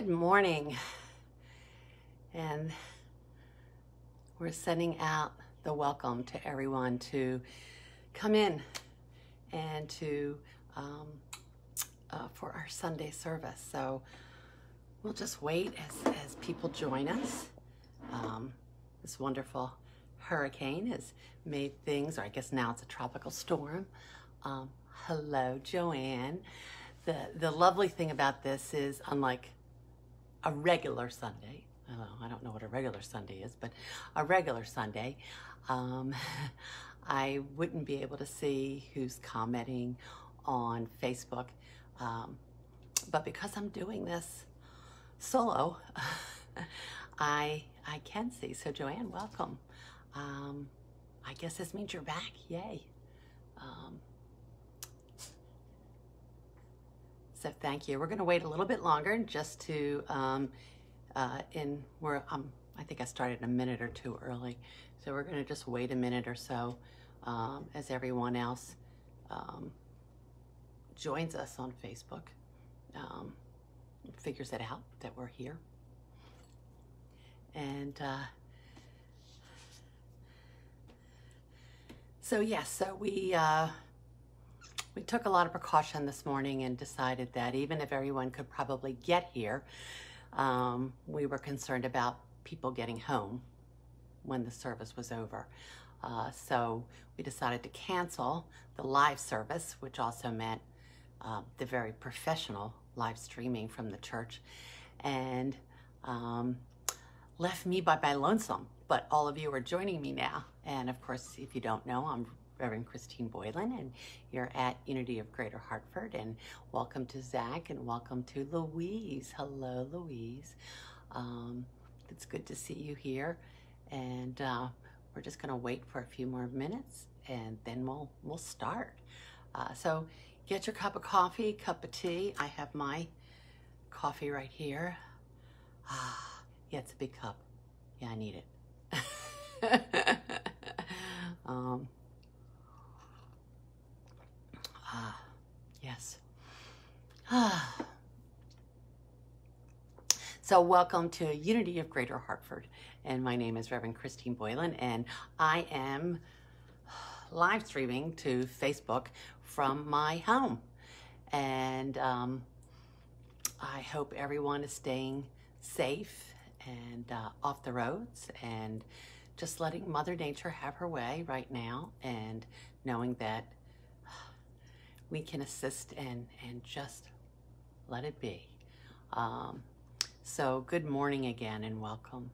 Good morning, and we're sending out the welcome to everyone to come in and to for our Sunday service. So we'll just wait as people join us. This wonderful hurricane has made things, or I guess now it's a tropical storm. Hello, Joanne. The lovely thing about this is, unlike a regular Sunday, I don't know what a regular Sunday is, but a regular Sunday, I wouldn't be able to see who's commenting on Facebook. But because I'm doing this solo, I can see. So Joanne, welcome. I guess this means you're back. Yay. So thank you. We're going to wait a little bit longer just to, I think I started a minute or two early. So we're going to just wait a minute or so as everyone else joins us on Facebook, figures it out that we're here. And so we took a lot of precaution this morning and decided that even if everyone could probably get here, we were concerned about people getting home when the service was over. So we decided to cancel the live service, which also meant the very professional live streaming from the church, and left me by my lonesome. But all of you are joining me now. And of course, if you don't know, I'm Reverend Christine Boylan, and you're at Unity of Greater Hartford. And welcome to Zach, and welcome to Louise. Hello, Louise. It's good to see you here. And we're just gonna wait for a few more minutes, and then we'll start. So get your cup of coffee, cup of tea. I have my coffee right here. Yeah, it's a big cup. Yeah, I need it. Yes. So welcome to Unity of Greater Hartford, and my name is Reverend Christine Boylan, and I am live streaming to Facebook from my home. And I hope everyone is staying safe and off the roads, and just letting Mother Nature have her way right now, and knowing that we can assist and just let it be. So good morning again, and welcome.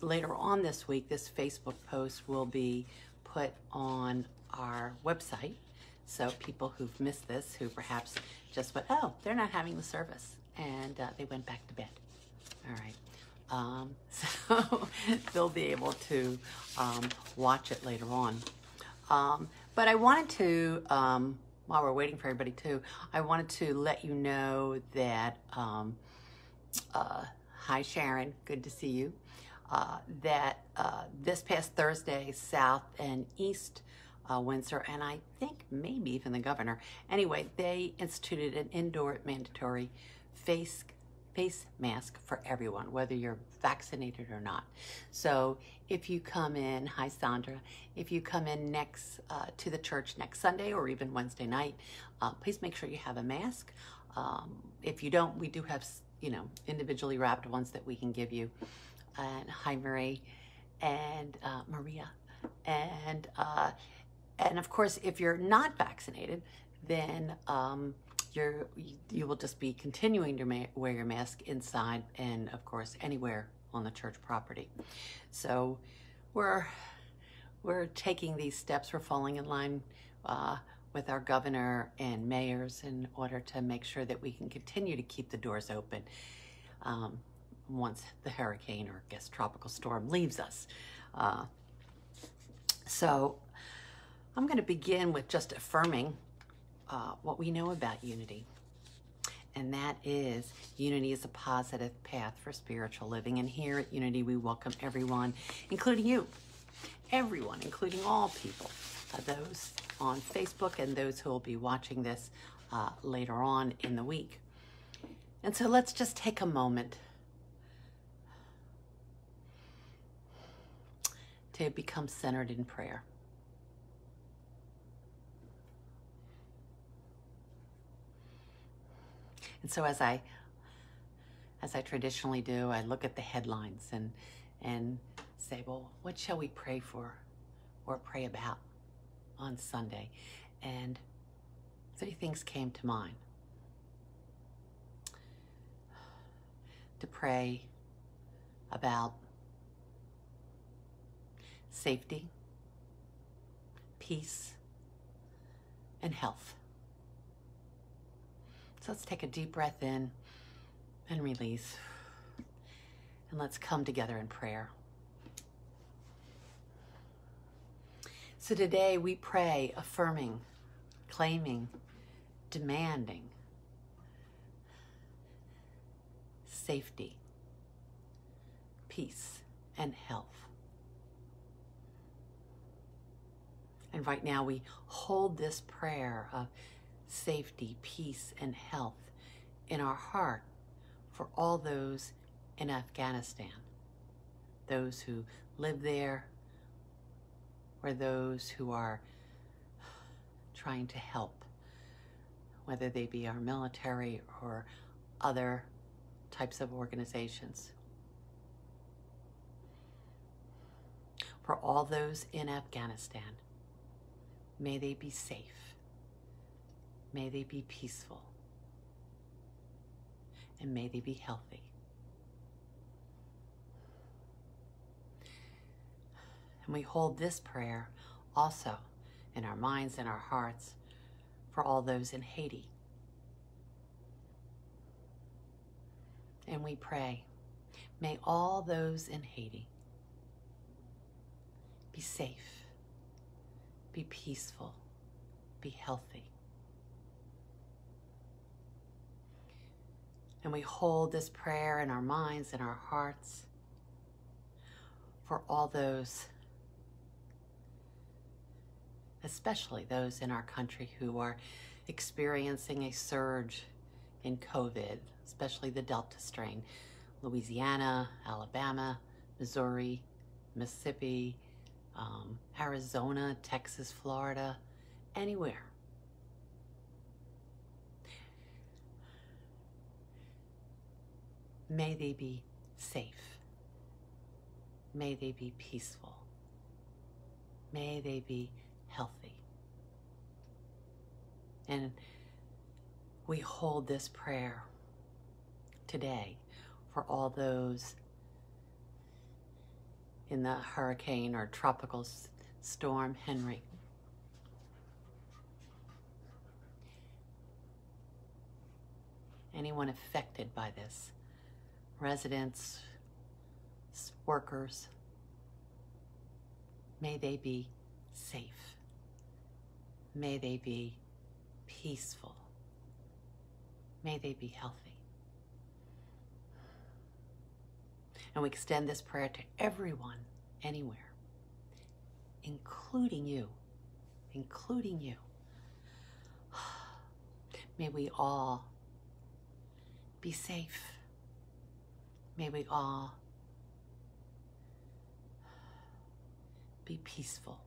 Later on this week, this Facebook post will be put on our website. So people who've missed this, who perhaps just went, oh, they're not having the service, and they went back to bed. All right. So they'll be able to watch it later on. But I wanted to, while we're waiting for everybody too, I wanted to let you know that, hi Sharon, good to see you, that this past Thursday, South and East Windsor, and I think maybe even the governor, anyway, they instituted an indoor mandatory face mask for everyone, whether you're vaccinated or not. So if you come in, hi Sandra, if you come in next to the church next Sunday or even Wednesday night, please make sure you have a mask. If you don't, we do have, individually wrapped ones that we can give you. And hi Marie and Maria. And of course, if you're not vaccinated, then you will just be continuing to wear your mask inside, and of course anywhere on the church property. So we're taking these steps. We're falling in line with our governor and mayors in order to make sure that we can continue to keep the doors open once the hurricane, or I guess tropical storm, leaves us. So I'm going to begin with just affirming what we know about unity. And that is, unity is a positive path for spiritual living. And here at Unity, we welcome everyone, including you, everyone, including all people, those on Facebook and those who will be watching this later on in the week. And so let's just take a moment to become centered in prayer. And so as I traditionally do, I look at the headlines and say, well, what shall we pray for or pray about on Sunday? And 3 things came to mind. To pray about safety, peace, and health. So let's take a deep breath in and release. And let's come together in prayer. So today we pray affirming, claiming, demanding safety, peace, and health. And right now we hold this prayer of safety, peace, and health in our heart for all those in Afghanistan, those who live there, or those who are trying to help, whether they be our military or other types of organizations. For all those in Afghanistan, may they be safe, may they be peaceful, and may they be healthy. And we hold this prayer also in our minds and our hearts for all those in Haiti. And we pray, may all those in Haiti be safe, be peaceful, be healthy. And we hold this prayer in our minds and our hearts for all those, especially those in our country who are experiencing a surge in COVID, especially the Delta strain. Louisiana, Alabama, Missouri, Mississippi, Arizona, Texas, Florida, anywhere. May they be safe. May they be peaceful. May they be healthy. And we hold this prayer today for all those in the hurricane or tropical storm Henry. Anyone affected by this, residents, workers, may they be safe. May they be peaceful. May they be healthy. And we extend this prayer to everyone, anywhere, including you, including you. May we all be safe. May we all be peaceful.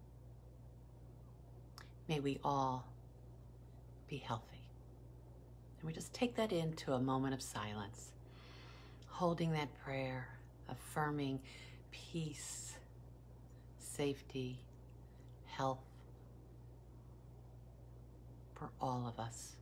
May we all be healthy. And we just take that into a moment of silence, holding that prayer, affirming peace, safety, health for all of us.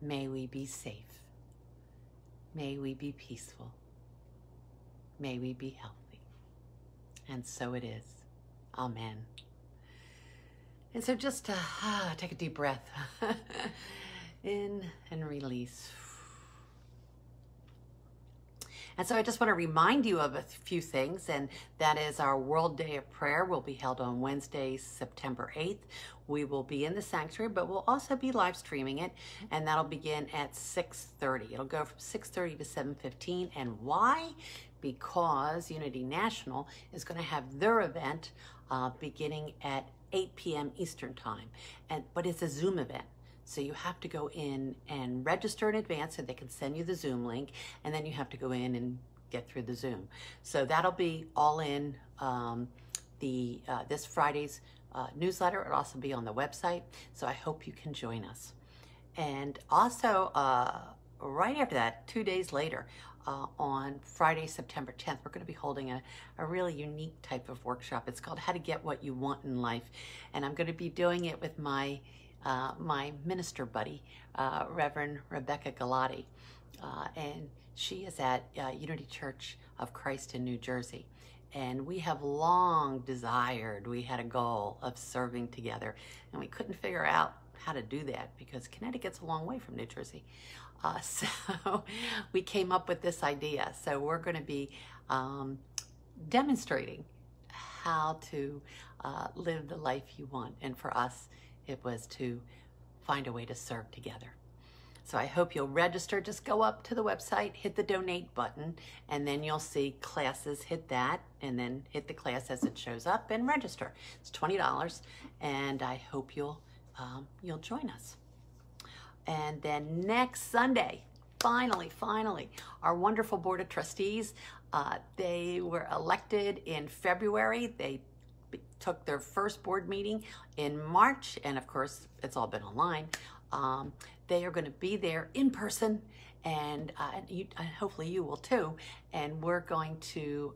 May we be safe. May we be peaceful. May we be healthy. And so it is. Amen. And so just take a deep breath. In and release. And so I just want to remind you of a few things, and that is our World Day of Prayer will be held on Wednesday, September 8th. We will be in the sanctuary, but we'll also be live streaming it, and that'll begin at 6:30. It'll go from 6:30 to 7:15. And why? Because Unity National is going to have their event beginning at 8 p.m. Eastern Time, but it's a Zoom event. So you have to go in and register in advance so they can send you the Zoom link, and then you have to go in and get through the Zoom. So that'll be all in this Friday's newsletter. It'll also be on the website, so I hope you can join us. And also, right after that, 2 days later, on Friday, September 10th, we're going to be holding a really unique type of workshop. It's called How to Get What You Want in Life, and I'm going to be doing it with my minister buddy, Reverend Rebecca Galati, and she is at Unity Church of Christ in New Jersey. And we have long desired, we had a goal of serving together, and we couldn't figure out how to do that because Connecticut's a long way from New Jersey. So we came up with this idea. So we're going to be demonstrating how to live the life you want. And for us, it was to find a way to serve together. So I hope you'll register. Just go up to the website, hit the donate button, and then you'll see classes. Hit that, and then hit the class as it shows up and register. It's $20, and I hope you'll join us. And then next Sunday, finally, our wonderful Board of Trustees, they were elected in February. They took their first board meeting in March, and of course, it's all been online. They are going to be there in person, and hopefully you will too. And we're going to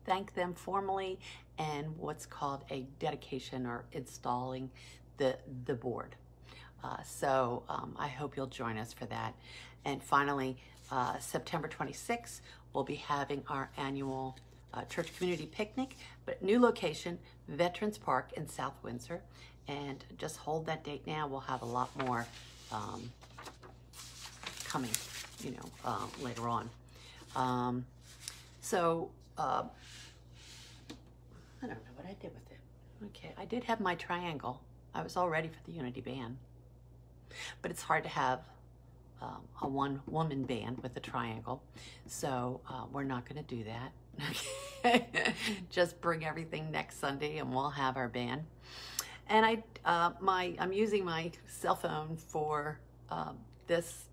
thank them formally and what's called a dedication or installing the board. So I hope you'll join us for that. And finally, September 26th, we'll be having our annual church community picnic, but new location, Veterans Park in South Windsor. And just hold that date now. We'll have a lot more coming, later on. So I don't know what I did with it. Okay, I did have my triangle. I was all ready for the Unity band, but it's hard to have a one-woman band with a triangle, so we're not going to do that. Just bring everything next Sunday, and we'll have our band. And I'm using my cell phone for this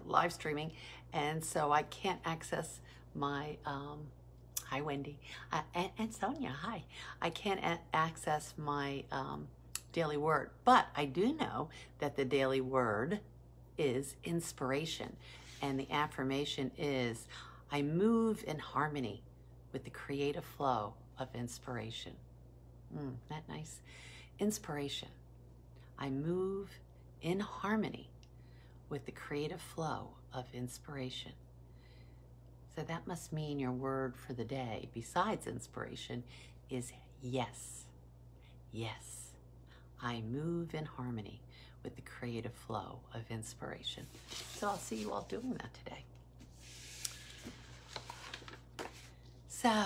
live streaming, and so I can't access my hi Wendy and Sonia. Hi, I can't access my daily word, but I do know that the daily word is inspiration, and the affirmation is, I move in harmony with the creative flow of inspiration. Isn't that nice? Inspiration. I move in harmony with the creative flow of inspiration. So that must mean your word for the day, besides inspiration, is yes. Yes. I move in harmony with the creative flow of inspiration. So I'll see you all doing that today. So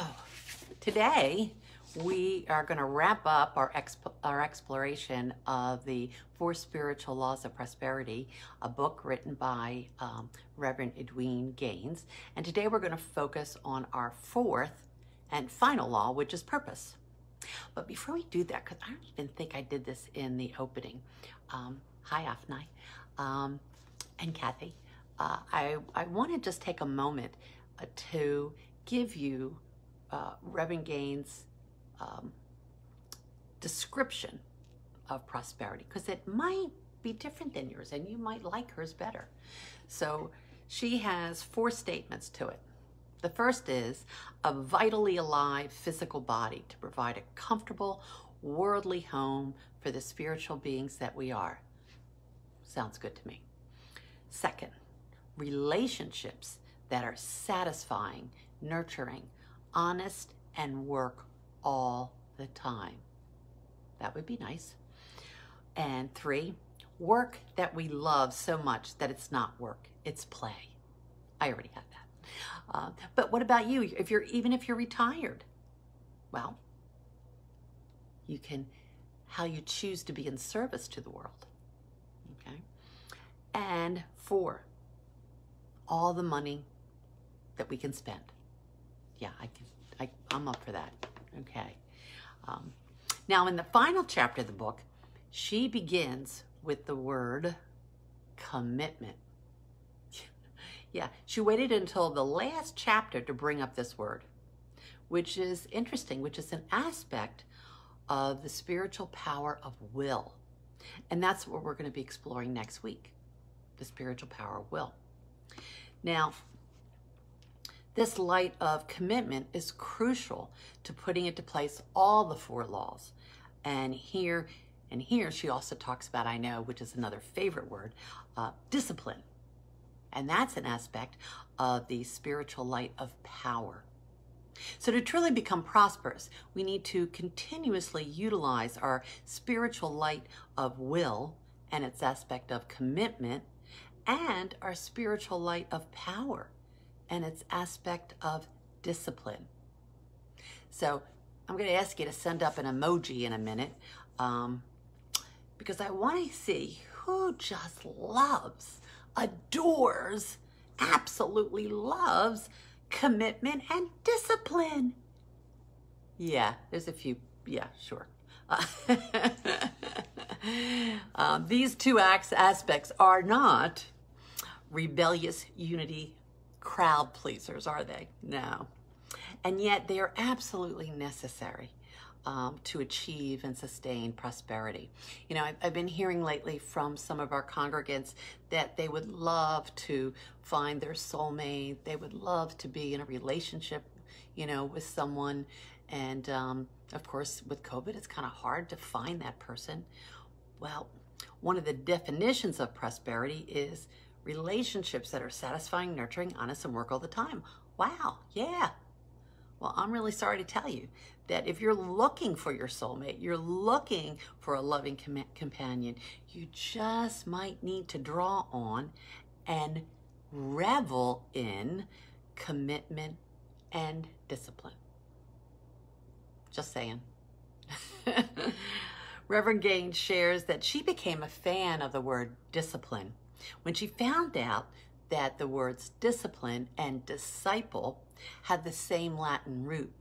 today we are going to wrap up our exploration of the 4 Spiritual Laws of Prosperity, a book written by Reverend Edwene Gaines. And today we're going to focus on our 4th and final law, which is purpose. But before we do that, because I don't even think I did this in the opening, hi Afnai and Kathy, I want to just take a moment to give you Reverend Gaines' description of prosperity, because it might be different than yours and you might like hers better. So she has 4 statements to it. The first is a vitally alive physical body to provide a comfortable worldly home for the spiritual beings that we are. Sounds good to me. Second, relationships that are satisfying, nurturing, honest, and work all the time. That would be nice. And 3, work that we love so much that it's not work, it's play. I already have that. But what about you? Even if you're retired, well, you can, how you choose to be in service to the world. Okay. And 4, all the money that we can spend. Yeah, I'm up for that. Okay. Now, in the final chapter of the book, she begins with the word commitment. Yeah, she waited until the last chapter to bring up this word, which is interesting, which is an aspect of the spiritual power of will. And that's what we're going to be exploring next week, the spiritual power of will. Now, this light of commitment is crucial to putting into place all the 4 laws. And here she also talks about, I know, which is another favorite word, discipline. And that's an aspect of the spiritual light of power. So to truly become prosperous, we need to continuously utilize our spiritual light of will and its aspect of commitment, and our spiritual light of power and its aspect of discipline. So I'm going to ask you to send up an emoji in a minute, because I want to see who just loves, adores, absolutely loves commitment and discipline. Yeah, there's a few. Yeah, sure. These 2 aspects are not rebellious unity crowd pleasers, are they? No. And yet they are absolutely necessary to achieve and sustain prosperity. You know, I've been hearing lately from some of our congregants that they would love to find their soulmate. They would love to be in a relationship, you know, with someone. And of course, with COVID, it's kind of hard to find that person. Well, one of the definitions of prosperity is relationships that are satisfying, nurturing, honest, and work all the time. Wow, yeah. Well, I'm really sorry to tell you that if you're looking for your soulmate, you're looking for a loving companion, you just might need to draw on and revel in commitment and discipline. Just saying. Reverend Gaines shares that she became a fan of the word discipline when she found out that the words discipline and disciple had the same Latin root,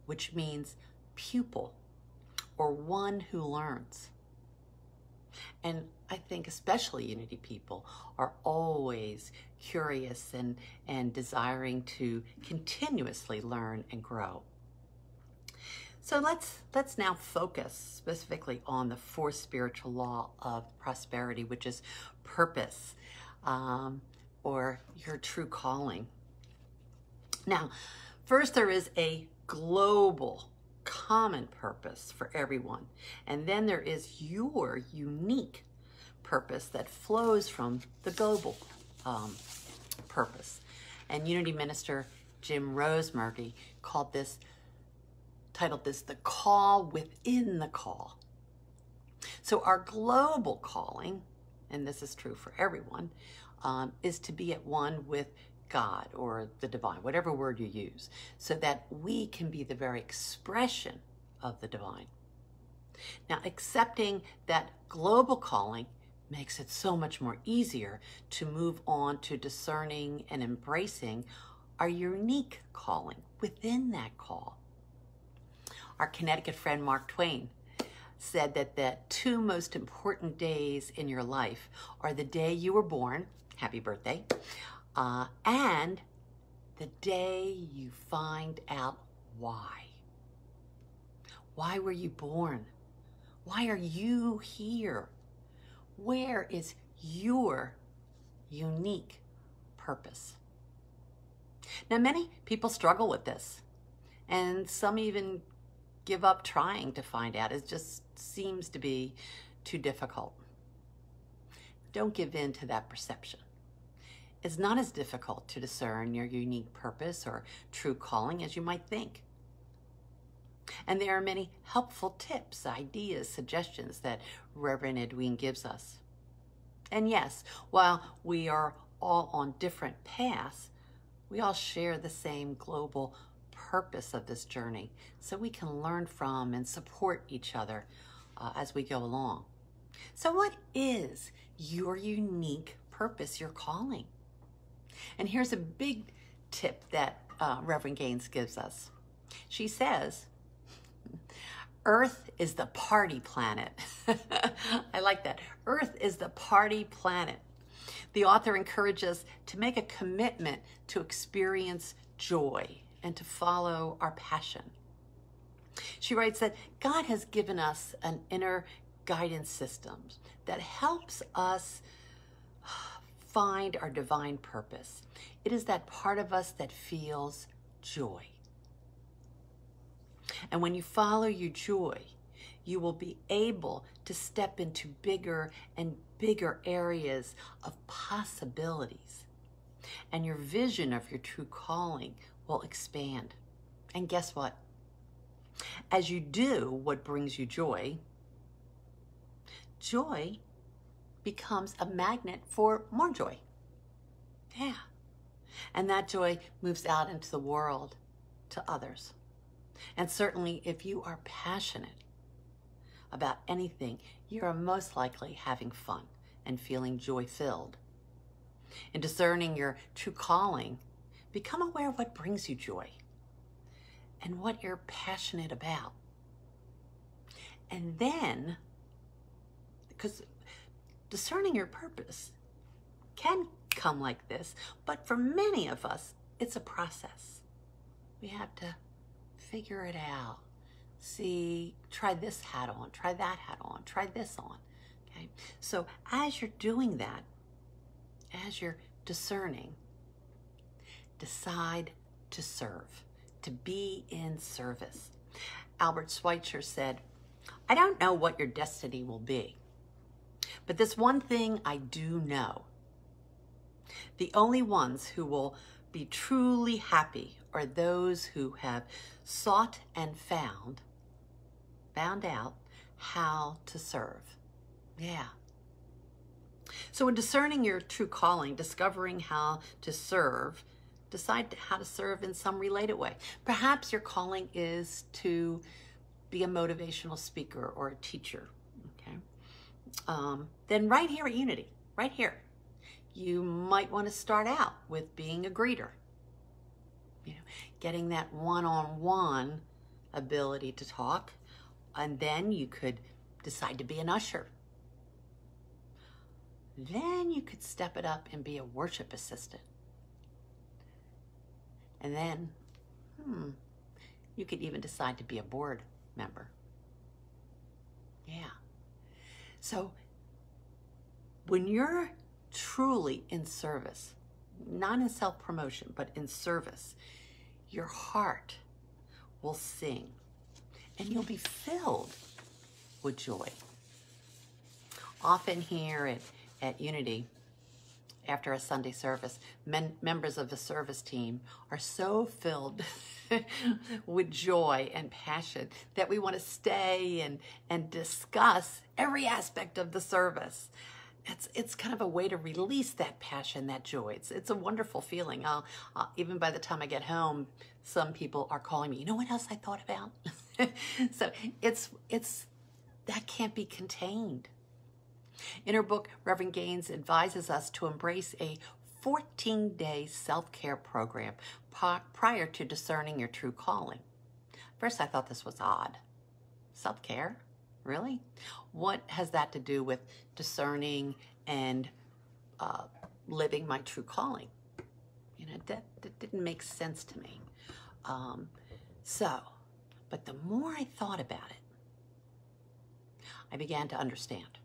which means pupil or one who learns. And I think especially Unity people are always curious and desiring to continuously learn and grow. So let's now focus specifically on the 4th spiritual law of prosperity, which is purpose, or your true calling. Now, first there is a global common purpose for everyone, and then there is your unique purpose that flows from the global purpose. And Unity Minister Jim Rosemurgy titled this the call within the call. So our global calling, and this is true for everyone, is to be at one with God or the divine, whatever word you use, so that we can be the very expression of the divine. Now, accepting that global calling makes it so much more easier to move on to discerning and embracing our unique calling within that call. Our Connecticut friend Mark Twain said that the 2 most important days in your life are the day you were born, happy birthday, and the day you find out why. Why were you born? Why are you here? Where is your unique purpose? Now, many people struggle with this, and some even give up trying to find out. It just seems to be too difficult. Don't give in to that perception. It's not as difficult to discern your unique purpose or true calling as you might think. And there are many helpful tips, ideas, suggestions that Reverend Edwene gives us. And yes, while we are all on different paths, We all share the same global purpose of this journey, so we can learn from and support each other as we go along. So what is your unique purpose, your calling? And here's a big tip that Reverend Gaines gives us. She says, Earth is the party planet. I like that. Earth is the party planet. The author encourages us to make a commitment to experience joy and to follow our passion. She writes that God has given us an inner guidance system that helps us find our divine purpose. It is that part of us that feels joy. And when you follow your joy, you will be able to step into bigger and bigger areas of possibilities. And your vision of your true calling will expand. And guess what? As you do what brings you joy, joy becomes a magnet for more joy. Yeah. And that joy moves out into the world to others. And certainly if you are passionate about anything, you are most likely having fun and feeling joy-filled. In discerning your true calling, become aware of what brings you joy and what you're passionate about. And then, because discerning your purpose can come like this, but for many of us, it's a process. We have to figure it out. See, try this hat on, try that hat on, try this on. Okay? So as you're doing that, as you're discerning, decide to serve, to be in service. Albert Schweitzer said, I don't know what your destiny will be, but this one thing I do know. The only ones who will be truly happy are those who have sought and found out how to serve. Yeah. So in discerning your true calling, discovering how to serve, decide how to serve in some related way. Perhaps your calling is to be a motivational speaker or a teacher. Okay. Then right here at Unity, right here, you might want to start out with being a greeter. You know, getting that one-on-one ability to talk, and then you could decide to be an usher. Then you could step it up and be a worship assistant. And then, you could even decide to be a board member. Yeah. So when you're truly in service, not in self-promotion, but in service, your heart will sing and you'll be filled with joy. Often here at Unity, after a Sunday service, members of the service team are so filled with joy and passion that we want to stay and discuss every aspect of the service. It's kind of a way to release that passion, that joy. It's a wonderful feeling. Even by the time I get home, some people are calling me, you know what else I thought about? So it's that can't be contained. In her book, Reverend Gaines advises us to embrace a 14-day self-care program prior to discerning your true calling. First, I thought this was odd. Self-care? Really? What has that to do with discerning and living my true calling? You know, that didn't make sense to me. But the more I thought about it, I began to understand.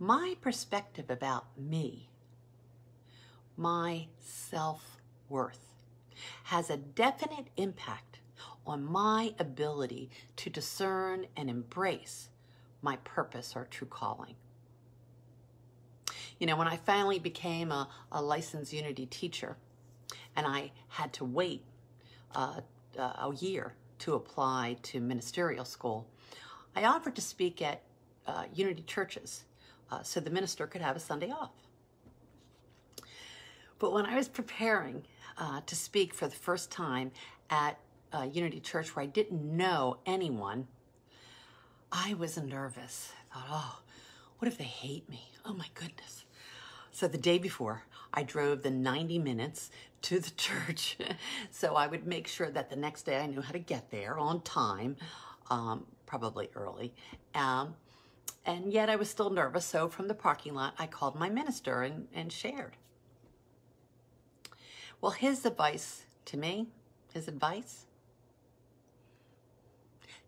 My perspective about me, my self-worth, has a definite impact on my ability to discern and embrace my purpose or true calling. You know, when I finally became a licensed Unity teacher and I had to wait a year to apply to ministerial school, I offered to speak at Unity churches so the minister could have a Sunday off. But when I was preparing to speak for the first time at Unity Church, where I didn't know anyone, I was nervous. I thought, oh, what if they hate me? Oh my goodness. So the day before, I drove the 90 minutes to the church so I would make sure that the next day I knew how to get there on time, probably early. And yet I was still nervous, so from the parking lot, I called my minister and shared. Well, his advice to me,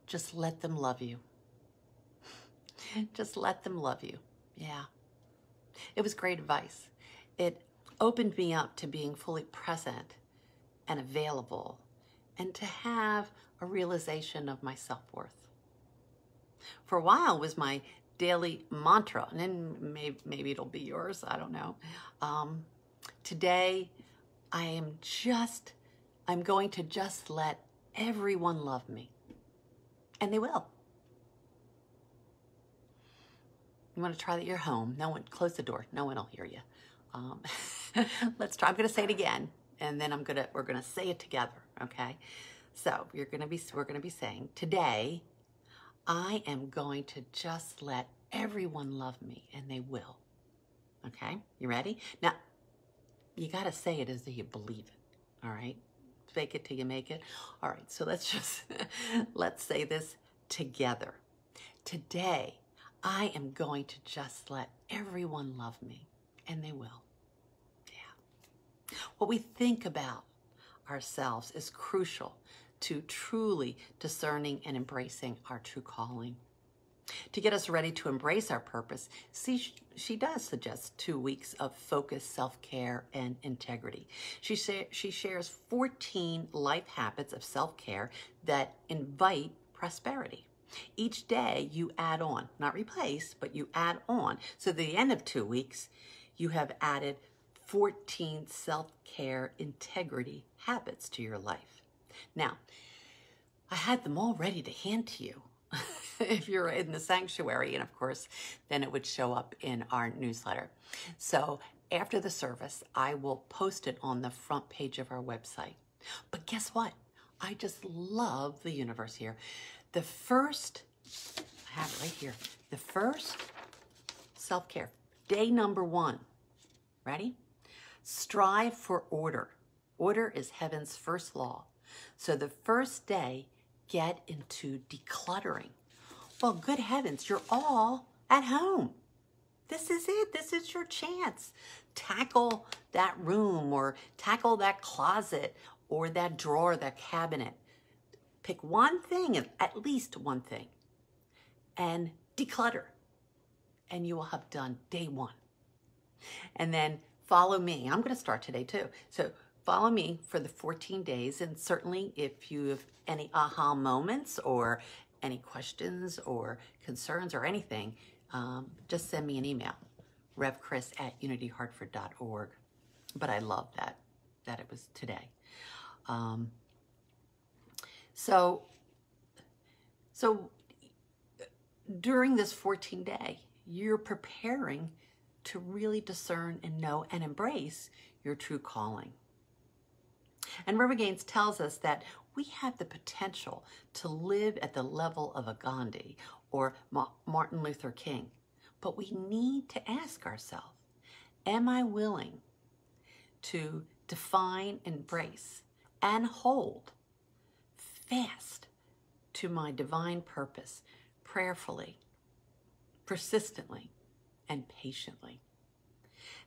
just let them love you. Just let them love you. Yeah. It was great advice. It opened me up to being fully present and available and to have a realization of my self-worth. For a while was my daily mantra, and then maybe it'll be yours, I don't know. Today, I'm going to just let everyone love me. And they will. You want to try that at your home. No one, close the door. No one will hear you. Let's try. I'm going to say it again, and then we're going to say it together, okay? So we're going to be saying, today, I am going to just let everyone love me, and they will. Okay? You ready? Now, you got to say it as though you believe it, all right? Fake it till you make it. All right, so let's say this together. Today, I am going to just let everyone love me, and they will. Yeah. What we think about ourselves is crucial to truly discerning and embracing our true calling. To get us ready to embrace our purpose, she does suggest 2 weeks of focused self-care and integrity. She shares 14 life habits of self-care that invite prosperity. Each day you add on, not replace, but you add on. So at the end of 2 weeks, you have added 14 self-care integrity habits to your life. Now, I had them all ready to hand to you if you're in the sanctuary, and of course, then it would show up in our newsletter. So after the service, I will post it on the front page of our website. But guess what? I just love the universe here. I have it right here. The first self-care, day number 1. Ready? Strive for order. Order is heaven's first law. So the first day, get into decluttering. Well, good heavens, you're all at home. This is it. This is your chance. Tackle that room or tackle that closet or that drawer, that cabinet. Pick one thing, at least one thing, and declutter. And you will have done day 1. And then follow me. I'm going to start today too. So follow me for the 14 days. And certainly if you have any aha moments or any questions or concerns or anything, just send me an email, revchris@unityhartford.org. But I love that it was today. So during this 14-day, you're preparing to really discern and know and embrace your true calling. And River Gaines tells us that we have the potential to live at the level of a Gandhi or Martin Luther King, but we need to ask ourselves, am I willing to define, embrace, and hold fast to my divine purpose prayerfully, persistently, and patiently?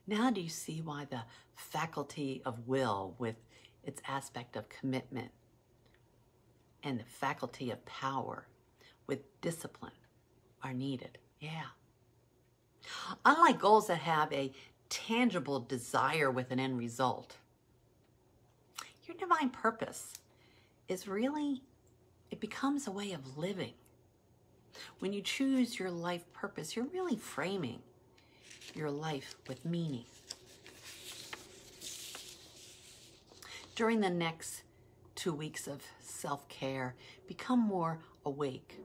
Now do you see why the faculty of will with its aspect of commitment and the faculty of power with discipline are needed? Yeah. Unlike goals that have a tangible desire with an end result, your divine purpose is really, it becomes a way of living. When you choose your life purpose, you're really framing your life with meaning. During the next 2 weeks of self-care, become more awake,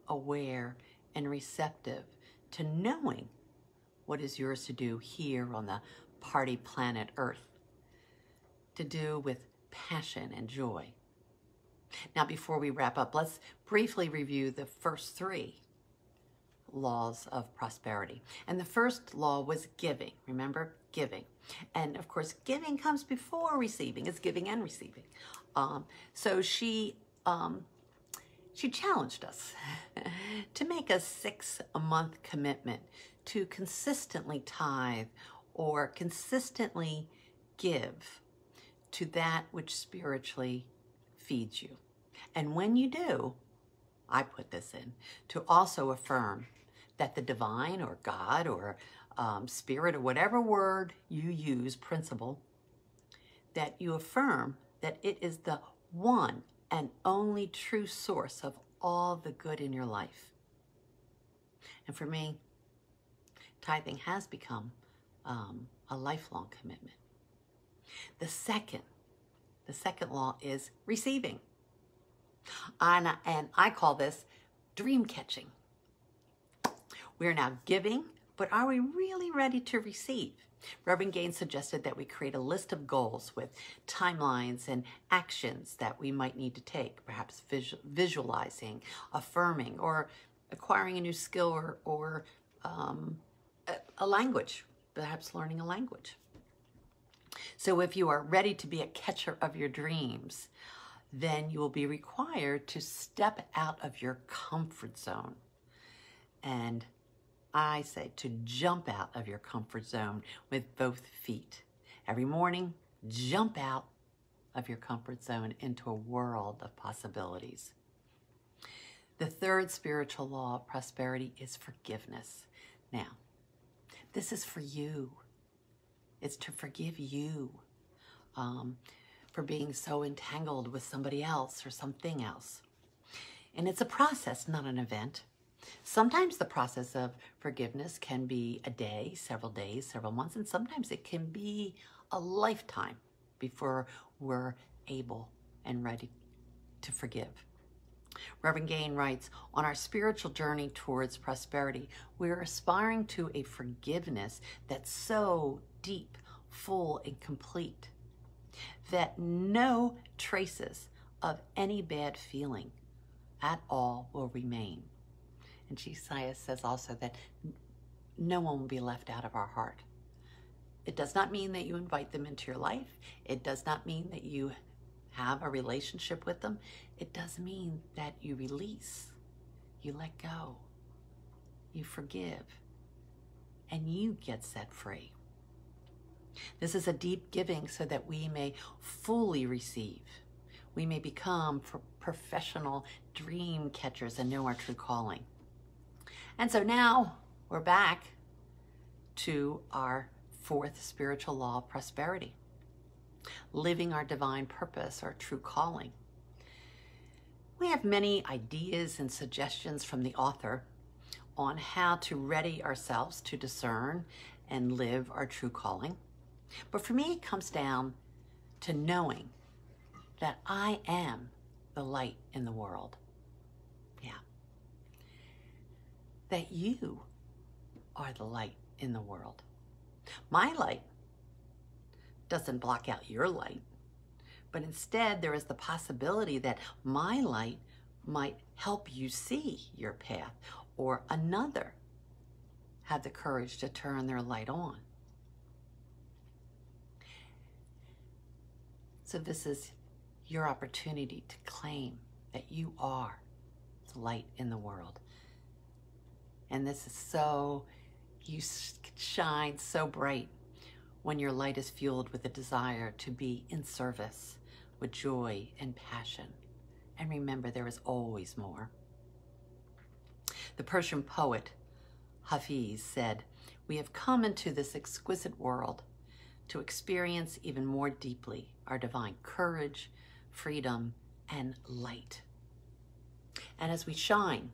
aware, and receptive to knowing what is yours to do here on the party planet Earth. to do with passion and joy. Now, before we wrap up, let's briefly review the first three laws of prosperity. And the first law was giving. Remember, giving. And of course, giving comes before receiving. It's giving and receiving. So she challenged us to make a 6-month commitment to consistently tithe or consistently give to that which spiritually feeds you. And when you do, I put this in, to also affirm that the divine or God or spirit or whatever word you use, principle, that you affirm that it is the one and only true source of all the good in your life. And for me, tithing has become a lifelong commitment. The second law is receiving. And I call this dream catching. We are now giving, but are we really ready to receive? Reverend Gaines suggested that we create a list of goals with timelines and actions that we might need to take, perhaps visualizing, affirming, or acquiring a new skill or a language, perhaps learning a language. So if you are ready to be a catcher of your dreams, then you will be required to step out of your comfort zone. And I say to jump out of your comfort zone with both feet. Every morning, jump out of your comfort zone into a world of possibilities. The third spiritual law of prosperity is forgiveness. Now, this is for you. It's to forgive you for being so entangled with somebody else or something else. And it's a process, not an event. Sometimes the process of forgiveness can be a day, several days, several months, and sometimes it can be a lifetime before we're able and ready to forgive. Reverend Gaines writes, on our spiritual journey towards prosperity, we're aspiring to a forgiveness that's so deep, full, and complete that no traces of any bad feeling at all will remain. And Josiah says also that no one will be left out of our heart. It does not mean that you invite them into your life. It does not mean that you have a relationship with them. It does mean that you release, you let go, you forgive, and you get set free. This is a deep giving so that we may fully receive. We may become professional dream catchers and know our true calling. And so now we're back to our fourth spiritual law of prosperity, living our divine purpose, our true calling. We have many ideas and suggestions from the author on how to ready ourselves to discern and live our true calling. But for me, it comes down to knowing that I am the light in the world. Yeah. That you are the light in the world. My light doesn't block out your light, but instead there is the possibility that my light might help you see your path, or another have the courage to turn their light on. So this is your opportunity to claim that you are the light in the world. And this is so, you shine so bright when your light is fueled with a desire to be in service with joy and passion. And remember, there is always more. The Persian poet Hafiz said, "We have come into this exquisite world to experience even more deeply our divine courage, freedom, and light." And as we shine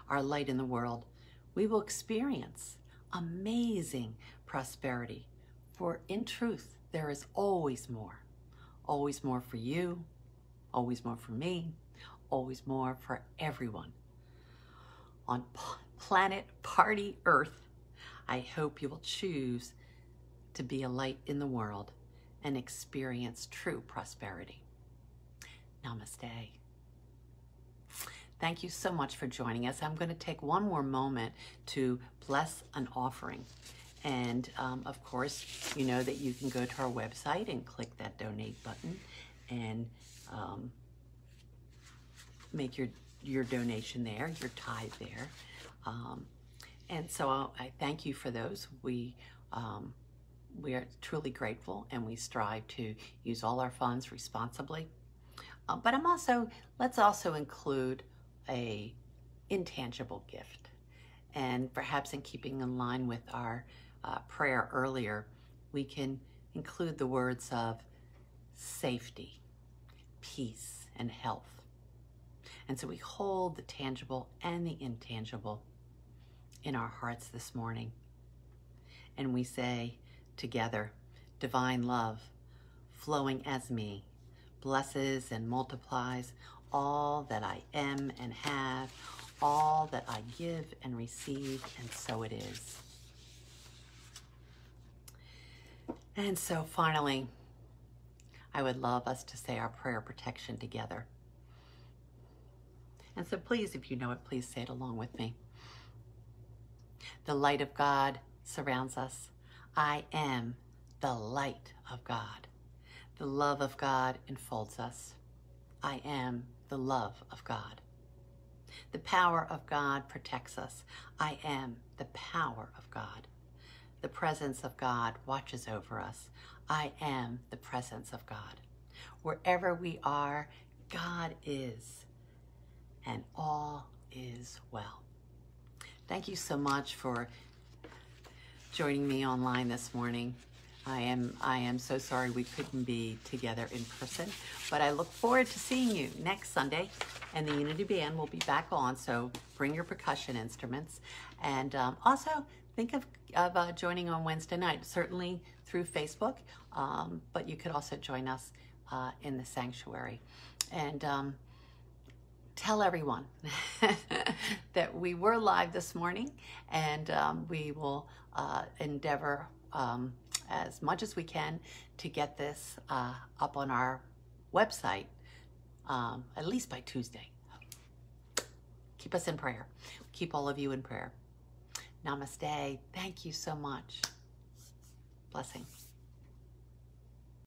our light in the world, we will experience amazing prosperity. For in truth, there is always more for you, always more for me, always more for everyone. On planet Party Earth, I hope you will choose to be a light in the world and experience true prosperity. Namaste. Thank you so much for joining us. I'm going to take one more moment to bless an offering. And of course, you know that you can go to our website and click that donate button and make your donation there, your tithe there. And so I thank you for those. We are truly grateful, and we strive to use all our funds responsibly. But let's also include a intangible gift. And perhaps in keeping in line with our prayer earlier, we can include the words of safety, peace, and health. And so we hold the tangible and the intangible in our hearts this morning. And we say together, divine love, flowing as me, blesses and multiplies all that I am and have, all that I give and receive, and so it is. And so finally, I would love us to say our prayer protection together. And so please, if you know it, please say it along with me. The light of God surrounds us. I am the light of God. The love of God enfolds us. I am the love of God. The power of God protects us. I am the power of God. The presence of God watches over us. I am the presence of God. Wherever we are, God is, and all is well. Thank you so much for joining me online this morning. I am so sorry we couldn't be together in person, but I look forward to seeing you next Sunday, and the Unity Band will be back on, so bring your percussion instruments. And also think of joining on Wednesday night, certainly through Facebook, but you could also join us in the sanctuary. And tell everyone that we were live this morning, and we will endeavor as much as we can to get this up on our website at least by Tuesday. Keep us in prayer. Keep all of you in prayer. Namaste. Thank you so much. Blessings.